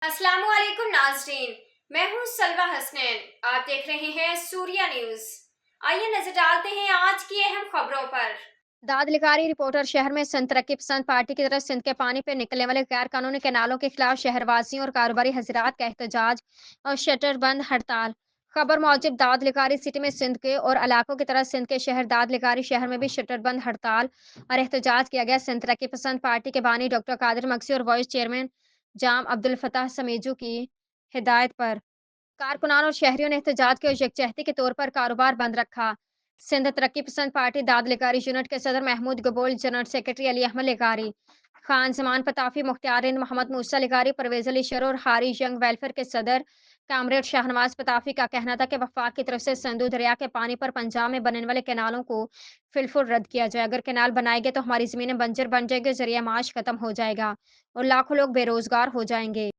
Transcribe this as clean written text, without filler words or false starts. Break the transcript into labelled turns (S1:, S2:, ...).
S1: अस्सलाम वालेकुम नाज़रीन। मैं हूं सलवा हसनैन। आप देख रहे हैं सूर्या न्यूज। आइए नजर डालते हैं आज की अहम खबरों पर। दाद लिकारी रिपोर्टर शहर में संत तरक्की पसंद पार्टी की तरफ सिंध के पानी पर निकलने वाले गैर कानूनी कैनालों के खिलाफ शहरवासियों और कारोबारी हजरात का एहतजाज और शटर बंद हड़ताल। खबर मौजूद दाद लिकारी सिटी में सिंध के और इलाकों की तरह सिंध के शहर दाद लिकारी शहर में भी शटर बंद हड़ताल और एहतजाज किया गया। संत तरक्की पसंद पार्टी के बानी डॉक्टर कादिर मक्सी और वाइस चेयरमैन जाम अब्दुल फताह समीजू की हिदायत पर कारकुनान और शहरियों ने एहतजाज की और यकजहती के तौर पर कारोबार बंद रखा। सिंध तरक्की पसंद पार्टी दाद लिकारी यूनिट के सदर Mahmood Gabol, general secretary Ali Ahmad लिकारी, Khan Zaman पताफी, मुख्तियारिंद Mohammad मूसा लिकारी, परवेज अली शर और हारी यंग वेलफेयर के सदर कामरेड शाहनवाज पताफी का कहना था कि वफाक की तरफ से संदू दरिया के पानी पर पंजाब में बनने वाले कैनालों को फिलफुल रद्द किया जाए। अगर कैनाल बनाए गए तो हमारी जमीनें बंजर बन जाएंगी, जरिया माश खत्म हो जाएगा और लाखों लोग बेरोजगार हो जाएंगे।